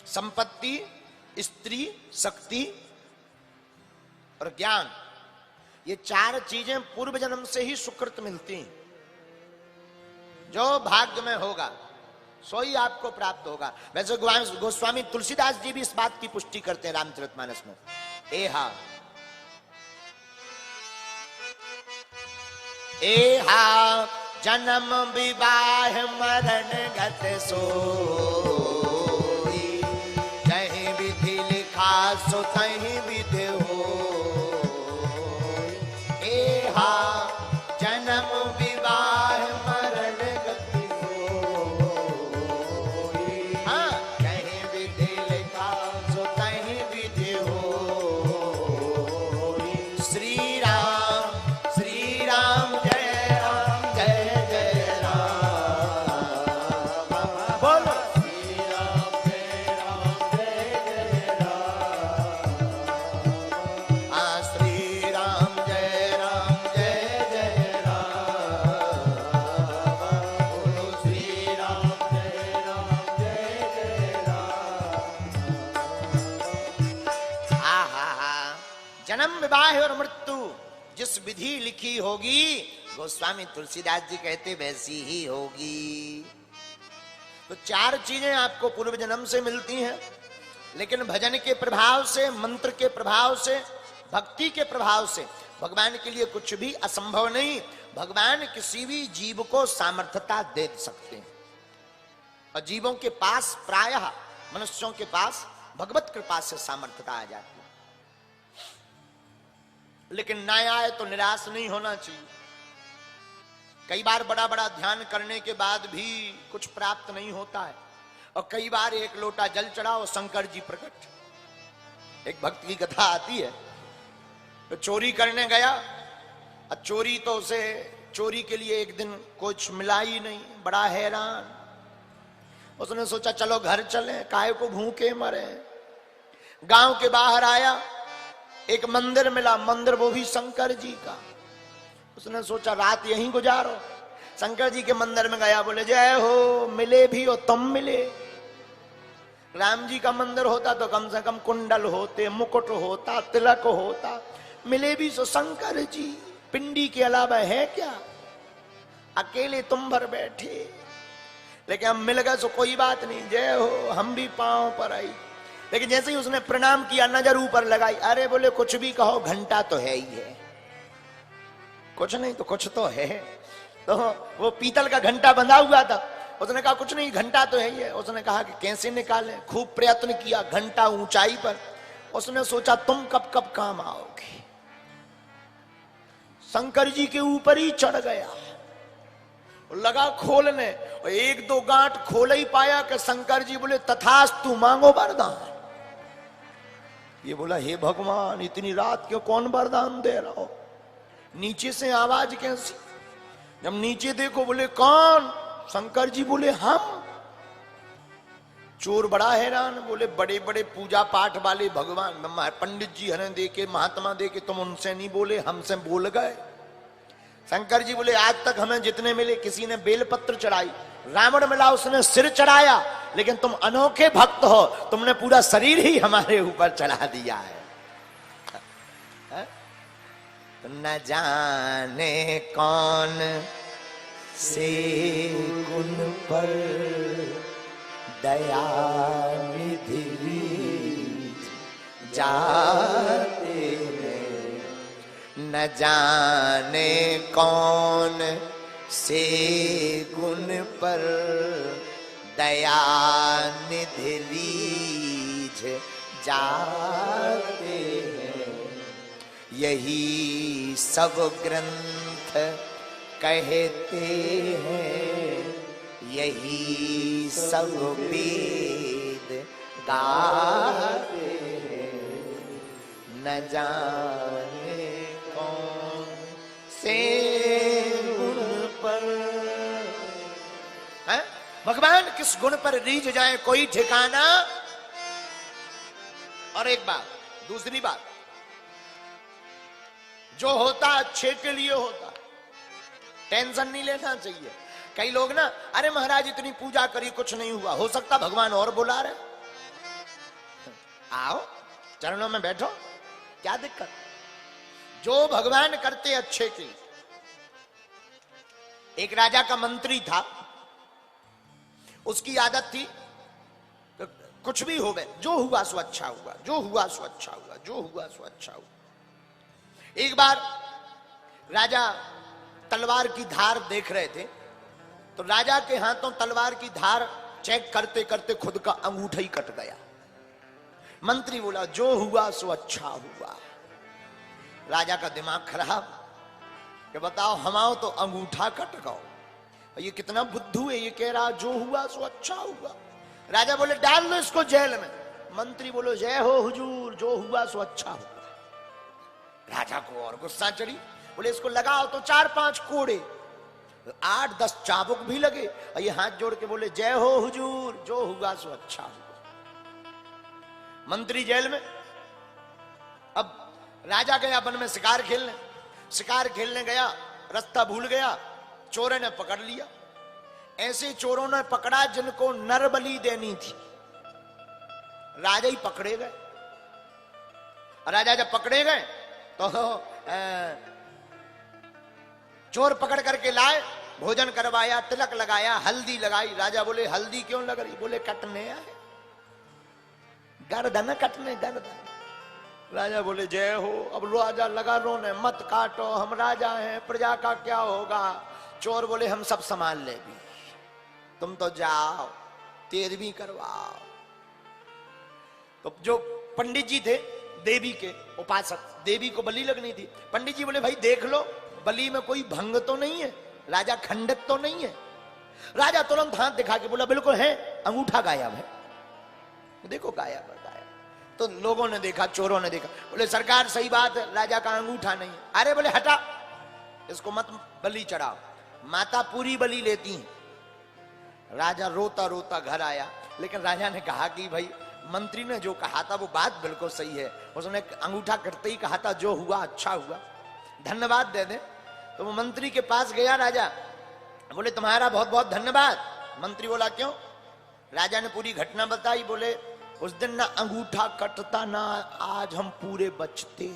संपत्ति, स्त्री, शक्ति और ज्ञान, ये चार चीजें पूर्व जन्म से ही सुकृत मिलती हैं। जो भाग्य में होगा सो ही आपको प्राप्त होगा। वैसे गोस्वामी तुलसीदास जी भी इस बात की पुष्टि करते हैं रामचरितमानस में। एहा एहा जन्म विवाह मरण गत सोई, जहीं विधि लिखा सो तहीं विधि हो। एहा जन्म विवाह मरण गत सोई, हाँ, जहीं विधि लिखा सो तहीं विधि हो। श्री राम जय राम जय जय राम, बोलो श्री राम जय राम, श्री राम जय जय राम, बोलो श्री राम जय राम। जन्म विवाह और मृत्यु जिस विधि लिखी होगी, गोस्वामी तुलसीदास जी कहते वैसी ही होगी। तो चार चीजें आपको पूर्व जन्म से मिलती हैं, लेकिन भजन के प्रभाव से, मंत्र के प्रभाव से, भक्ति के प्रभाव से भगवान के लिए कुछ भी असंभव नहीं। भगवान किसी भी जीव को सामर्थ्यता दे सकते हैं, और जीवों के पास प्रायः मनुष्यों के पास भगवत कृपा से सामर्थ्यता आ जाती है। लेकिन ना आए तो निराश नहीं होना चाहिए। कई बार बड़ा बड़ा ध्यान करने के बाद भी कुछ प्राप्त नहीं होता है, और कई बार एक लोटा जल चढ़ाओ शंकर जी प्रकट। एक भक्त की कथा आती है, तो चोरी करने गया, और चोरी तो उसे चोरी के लिए एक दिन कुछ मिला ही नहीं, बड़ा हैरान। उसने सोचा चलो घर चले, काहे को भूखे मरे। गांव के बाहर आया, एक मंदिर मिला, मंदिर वो भी शंकर जी का। उसने सोचा रात यहीं गुजारो। शंकर जी के मंदिर में गया, बोले जय हो, मिले भी हो तुम मिले। राम जी का मंदिर होता तो कम से कम कुंडल होते, मुकुट होता, तिलक होता। मिले भी सो शंकर जी, पिंडी के अलावा है क्या, अकेले तुम भर बैठे। लेकिन हम मिल गए सो कोई बात नहीं, जय हो, हम भी पांव पर आई। लेकिन जैसे ही उसने प्रणाम किया, नजर ऊपर लगाई, अरे बोले कुछ भी कहो, घंटा तो है ही है, कुछ नहीं तो कुछ तो है। तो वो पीतल का घंटा बंधा हुआ था। उसने कहा कुछ नहीं, घंटा तो है ही है। उसने कहा कि कैसे निकाले। खूब प्रयत्न किया, घंटा ऊंचाई पर। उसने सोचा तुम कब कब काम आओगे। शंकर जी के ऊपर ही चढ़ गया, लगा खोलने, और एक दो गांठ खोल ही पाया कि शंकर जी बोले तथास्तु, मांगो वरदान। ये बोला हे भगवान, इतनी रात क्यों, कौन वरदान दे रहा हो। नीचे से आवाज कैसी, जब नीचे देखो बोले कौन। शंकर जी बोले हम। चोर बड़ा हैरान, बोले बड़े बड़े पूजा पाठ वाले भगवान, पंडित जी हने देके, महात्मा देके, तुम उनसे नहीं बोले, हमसे बोल गए। शंकर जी बोले आज तक हमें जितने मिले, किसी ने बेलपत्र चढ़ाई, रावण मिला उसने सिर चढ़ाया, लेकिन तुम अनोखे भक्त हो, तुमने पूरा शरीर ही हमारे ऊपर चढ़ा दिया है। न जाने कौन से गुण पर दया निधि जाते हैं, न जाने कौन से गुण पर दया निधि लीज जाते हैं। यही सब ग्रंथ कहते हैं, यही सब वेद गाते हैं, न जाने कौन से गुण पर। है? भगवान किस गुण पर रीझ जाए कोई ठिकाना। और एक बात, दूसरी बात, जो होता अच्छे के लिए होता, टेंशन नहीं लेना चाहिए। कई लोग ना, अरे महाराज इतनी पूजा करी कुछ नहीं हुआ, हो सकता भगवान और बुला रहे। आओ चरणों में बैठो, क्या दिक्कत। जो भगवान करते अच्छे के। एक राजा का मंत्री था, उसकी आदत थी कुछ भी हो गए, जो हुआ सो अच्छा हुआ, जो हुआ सो अच्छा हुआ, जो हुआ सो अच्छा हुआ। एक बार राजा तलवार की धार देख रहे थे, तो राजा के हाथों तलवार की धार चेक करते करते खुद का अंगूठा ही कट गया। मंत्री बोला जो हुआ सो अच्छा हुआ। राजा का दिमाग खराब कि बताओ हमाओ तो अंगूठा कट गओ, ये कितना बुद्धू है, ये कह रहा जो हुआ सो अच्छा हुआ। राजा बोले डाल लो इसको जेल में। मंत्री बोलो जय हो हुजूर, जो हुआ सो अच्छा हुआ। राजा को और गुस्सा चढ़ी, बोले इसको लगाओ तो 4-5 कोड़े, 8-10 चाबुक भी लगे, और ये हाथ जोड़ के बोले जय हो हुजूर, जो हुआ सो अच्छा हुआ। मंत्री जेल में। अब राजा गया वन में शिकार खेलने, शिकार खेलने गया, रास्ता भूल गया, चोरों ने पकड़ लिया। ऐसे चोरों ने पकड़ा जिनको नर बलि देनी थी, राजा ही पकड़े गए। राजा जब पकड़े गए तो चोर पकड़ करके लाए, भोजन करवाया, तिलक लगाया, हल्दी लगाई। राजा बोले हल्दी क्यों लग रही? बोले कटने आए, गर्दन कटने, गर्दन। राजा बोले जय हो। अब राजा लगा रोने, मत काटो, हम राजा हैं, प्रजा का क्या होगा। चोर बोले हम सब संभाल ले भी, तुम तो जाओ, 13वीं करवाओ। तो जो पंडित जी थे देवी के उपासक, देवी को बलि लगनी थी, पंडित जी बोले भाई देख लो बलि में कोई भंग तो नहीं है, राजा खंडित तो नहीं है। राजा तुरंत हाथ दिखा के बोला बिल्कुल है, अंगूठा गायब है, देखो गायब है, गायब। तो लोगों ने देखा, चोरों ने देखा, बोले सरकार सही बात है, राजा का अंगूठा नहीं है। अरे बोले हटा, इसको मत बलि चढ़ाओ, माता पूरी बलि लेती है। राजा रोता रोता घर आया, लेकिन राजा ने कहा कि भाई मंत्री ने जो कहा था वो बात बिल्कुल सही है, उसने अंगूठा कटते ही कहा था जो हुआ अच्छा हुआ, धन्यवाद दे दे। तो वो मंत्री के पास गया राजा, बोले तुम्हारा बहुत बहुत धन्यवाद। मंत्री बोला क्यों? राजा ने पूरी घटना बताई। बोले उस दिन ना अंगूठा कटता ना आज हम पूरे बचते,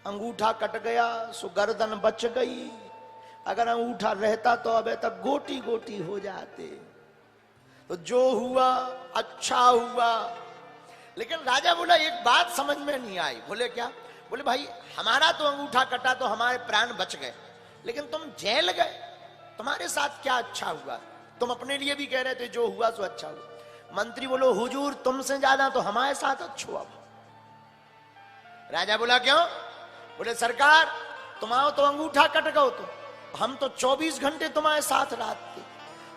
अंगूठा कट गया सो गर्दन बच गई, अगर अंगूठा रहता तो अबे तक गोटी गोटी हो जाते। तो जो हुआ अच्छा हुआ। लेकिन राजा बोला एक बात समझ में नहीं आई। बोले क्या? बोले भाई हमारा तो अंगूठा कटा तो हमारे प्राण बच गए, लेकिन तुम जेल गए, तुम्हारे साथ क्या अच्छा हुआ? तुम अपने लिए भी कह रहे थे जो हुआ सो अच्छा हुआ। मंत्री बोलो हुजूर तुमसे ज्यादा तो हमारे साथ अच्छा हुआ। राजा बोला क्यों? बोले सरकार तुम्हारा तो अंगूठा कट गओ, तो हम तो 24 घंटे तुम्हारे साथ रहते,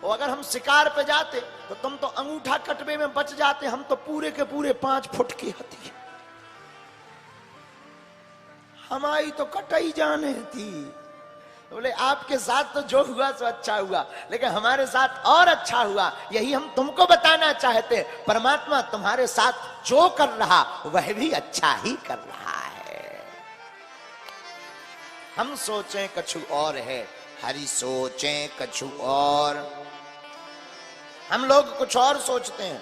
और अगर हम शिकार पे जाते तो तुम तो अंगूठा कटवे में बच जाते, हम तो पूरे के पूरे 5 फुट की हथी, हमारी तो कटाई जाने थी। बोले आपके साथ तो जो हुआ सो अच्छा हुआ, लेकिन हमारे साथ और अच्छा हुआ, यही हम तुमको बताना चाहते। परमात्मा तुम्हारे साथ जो कर रहा वह भी अच्छा ही कर रहा है। हम सोचें कछु और है, हरि सोचें कछु और। हम लोग कुछ और सोचते हैं,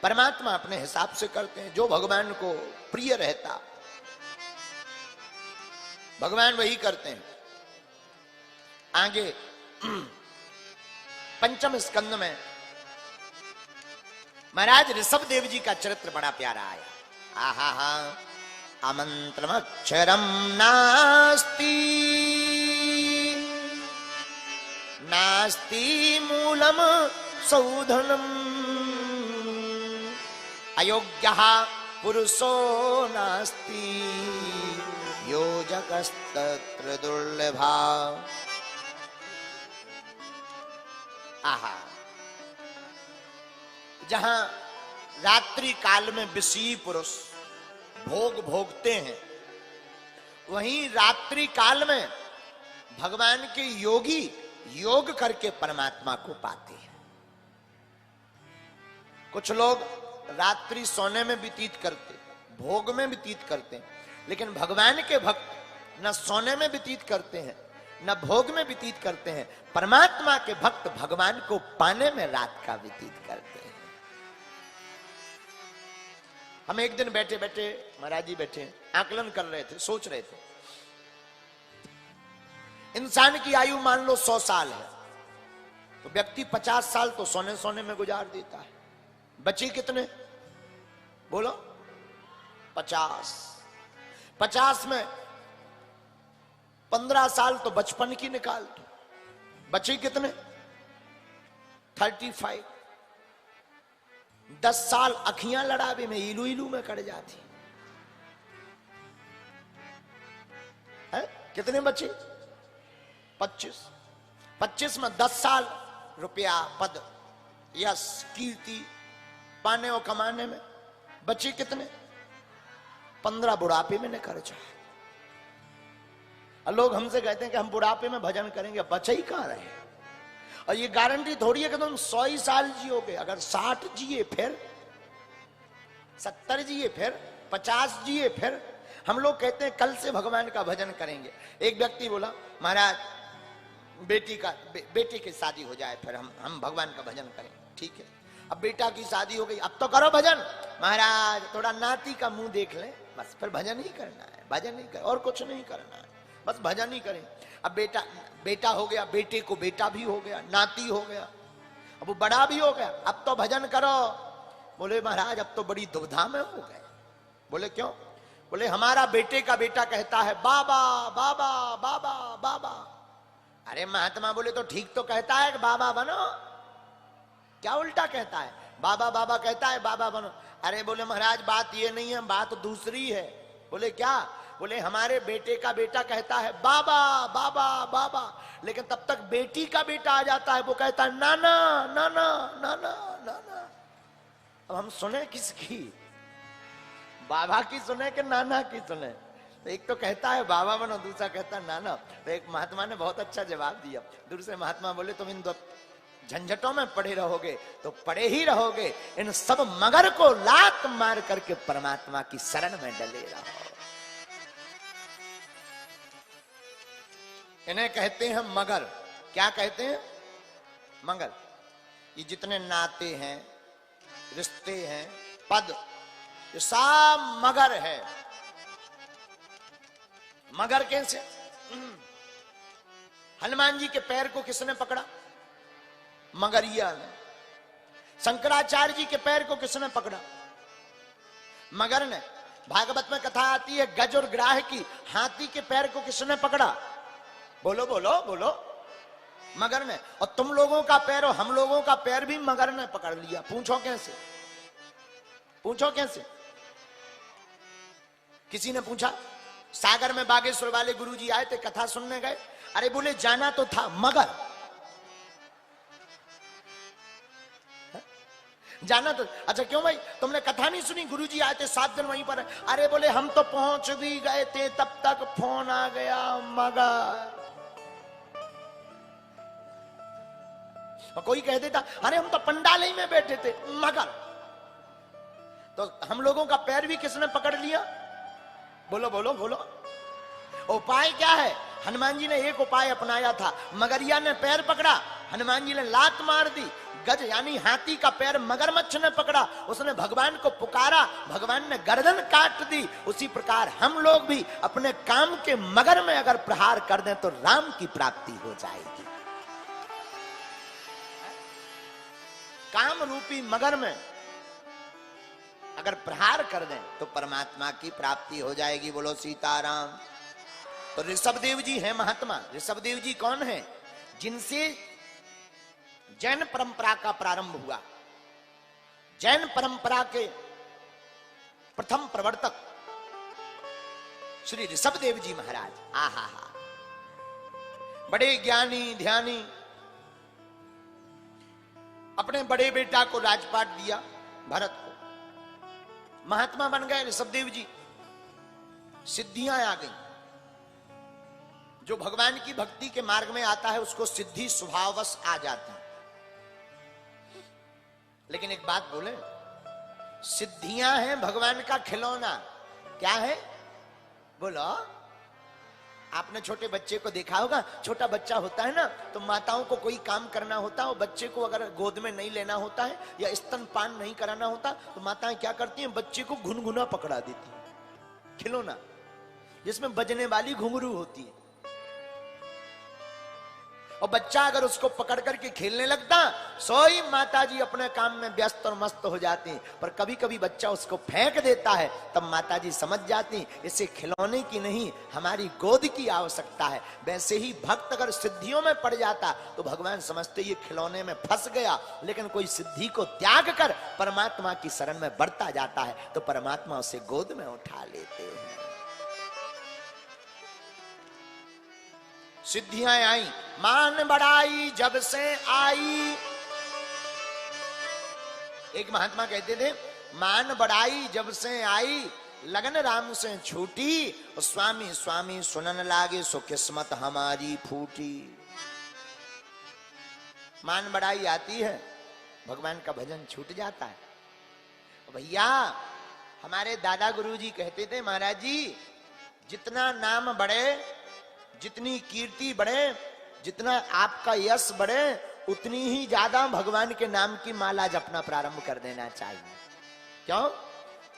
परमात्मा अपने हिसाब से करते हैं, जो भगवान को प्रिय रहता भगवान वही करते हैं। आगे 5वें स्कंद में महाराज ऋषभ देव जी का चरित्र बड़ा प्यारा आया। आहा हा, अमंत्रमक्षरम नास्ति नास्ति मूलम सौधनम अयोग्यः पुरुषो नास्ति योजकस्तत्र दुर्लभा। आहा, जहां रात्रि काल में विषयी पुरुष भोग भोगते हैं, वहीं रात्रि काल में भगवान के योगी योग करके परमात्मा को पाते हैं। कुछ लोग रात्रि सोने में व्यतीत करते, भोग में व्यतीत करते हैं, लेकिन भगवान के भक्त न सोने में व्यतीत करते हैं न भोग में व्यतीत करते हैं। परमात्मा के भक्त भगवान को पाने में रात का व्यतीत करते हैं। हम एक दिन बैठे बैठे, महाराज जी बैठे आकलन कर रहे थे, सोच रहे थे इंसान की आयु मान लो 100 साल है, तो व्यक्ति 50 साल तो सोने सोने में गुजार देता है, बचे कितने बोलो? 50। 50 में 15 साल तो बचपन की निकाल दो, बचे कितने? 35। 10 साल अखियां लड़ावे में इलू इलू में कट जाती है, कितने बचे? 25। 25 में 10 साल रुपया, पद, यश, कीर्ति पाने और कमाने में, बचे कितने? 15 बुढ़ापे में निकल जाए। लोग हमसे कहते हैं कि हम बुढ़ापे में भजन करेंगे, बचे ही कहां रहे। और ये गारंटी थोड़ी है कि तुम 100 ही साल जियोगे, अगर 60 जिए फिर, 70 जिए फिर, 50 जिए फिर। हम लोग कहते हैं कल से भगवान का भजन करेंगे। एक व्यक्ति बोला महाराज बेटी की शादी हो जाए फिर हम भगवान का भजन करें। ठीक है, अब बेटा की शादी हो गई, अब तो करो भजन। महाराज थोड़ा नाती का मुंह देख ले, बस फिर भजन ही करना है, भजन ही कर, और कुछ नहीं करना है, बस भजन ही करें। अब बेटा हो गया, बेटे को बेटा भी हो गया, नाती हो गया, अब वो बड़ा भी हो गया, अब तो भजन करो। बोले महाराज अब तो बड़ी दुविधा में हो गए। बोले क्यों? बोले हमारा बेटे का बेटा कहता है बाबा बाबा बाबा बाबा। अरे महात्मा बोले तो ठीक तो कहता है कि बाबा बनो, क्या उल्टा कहता है? बाबा बाबा कहता है बाबा बनो। अरे बोले महाराज बात ये नहीं है, बात दूसरी है। बोले क्या? बोले हमारे बेटे का बेटा कहता है बाबा बाबा बाबा, लेकिन तब तक बेटी का बेटा आ जाता है, वो कहता है नाना नाना नाना नाना। अब हम सुने किसकी? बाबा की सुने कि नाना की सुने? तो एक तो कहता है बाबा बनो, दूसरा कहता है नाना। तो एक महात्मा ने बहुत अच्छा जवाब दिया। दूर से महात्मा बोले तुम इन दो झंझटों में पड़े रहोगे तो पड़े ही रहोगे, इन सब मगर को लात मार करके परमात्मा की शरण में डले रहो। इन्हें कहते हैं मगर। क्या कहते हैं? मगर। ये जितने नाते हैं, रिश्ते हैं, पद, ये सब मगर है। मगर कैसे? हनुमान जी के पैर को किसने पकड़ा? मगरिया ने। शंकराचार्य जी के पैर को किसने पकड़ा? मगर ने। भागवत में कथा आती है गज और ग्राह की, हाथी के पैर को किसने पकड़ा? बोलो बोलो बोलो, मगर ने। और तुम लोगों का पैर और हम लोगों का पैर भी मगर ने पकड़ लिया। पूछो कैसे? पूछो कैसे? किसी ने पूछा? सागर में बागेश्वर वाले गुरुजी आए थे, कथा सुनने गए। अरे बोले जाना तो था मगर जाना तो। अच्छा क्यों भाई, तुमने कथा नहीं सुनी? गुरुजी आए थे 7 दिन वहीं पर। अरे बोले हम तो पहुंच भी गए थे, तब तक फोन आ गया मगर। और कोई कह देता अरे हम तो पंडाल ही में बैठे थे, मगर। तो हम लोगों का पैर भी किसने पकड़ लिया? बोलो बोलो बोलो। उपाय क्या है? हनुमान जी ने एक उपाय अपनाया था। मगरिया ने पैर पकड़ा, हनुमान जी ने लात मार दी। गज यानी हाथी का पैर मगरमच्छ ने पकड़ा, उसने भगवान को पुकारा, भगवान ने गर्दन काट दी। उसी प्रकार हम लोग भी अपने काम के मगर में अगर प्रहार कर दें तो राम की प्राप्ति हो जाएगी। काम रूपी मगर में अगर प्रहार कर दें तो परमात्मा की प्राप्ति हो जाएगी। बोलो सीताराम। तो ऋषभदेव जी हैं महात्मा। ऋषभदेव जी कौन है? जिनसे जैन परंपरा का प्रारंभ हुआ। जैन परंपरा के प्रथम प्रवर्तक श्री ऋषभदेव जी महाराज। आहा हा, बड़े ज्ञानी ध्यानी। अपने बड़े बेटा को राजपाट दिया, भरत को। महात्मा बन गए ऋषभदेव जी। सिद्धियां आ गई। जो भगवान की भक्ति के मार्ग में आता है उसको सिद्धि स्वभाववश आ जाती है। लेकिन एक बात बोले, सिद्धियां हैं भगवान का खिलौना। क्या है? बोलो। आपने छोटे बच्चे को देखा होगा, छोटा बच्चा होता है ना, तो माताओं को कोई काम करना होता है, और बच्चे को अगर गोद में नहीं लेना होता है या स्तनपान नहीं कराना होता, तो माताएं क्या करती हैं, बच्चे को घुनघुना पकड़ा देती हैं, खिलौना जिसमें बजने वाली घुंघरू होती है, और बच्चा अगर उसको पकड़ करके खेलने लगता, सोई माताजी अपने काम में व्यस्त और मस्त हो जाती। पर कभी कभी बच्चा उसको फेंक देता है, तब माताजी समझ जाती इसे खिलौने की नहीं हमारी गोद की आवश्यकता है। वैसे ही भक्त अगर सिद्धियों में पड़ जाता तो भगवान समझते ये खिलौने में फंस गया, लेकिन कोई सिद्धि को त्याग कर परमात्मा की शरण में बढ़ता जाता है तो परमात्मा उसे गोद में उठा लेते हैं। सिद्धियां आई, मान बढ़ाई जब से आई। एक महात्मा कहते थे, मान बढ़ाई जब से आई, लगन राम से छूटी, और स्वामी स्वामी सुनन लागे, सो किस्मत हमारी फूटी। मान बढ़ाई आती है, भगवान का भजन छूट जाता है। भैया हमारे दादा गुरुजी कहते थे, महाराज जी जितना नाम बढ़े, जितनी कीर्ति बढ़े, जितना आपका यश बढ़े, उतनी ही ज्यादा भगवान के नाम की माला जपना प्रारंभ कर देना चाहिए। क्यों?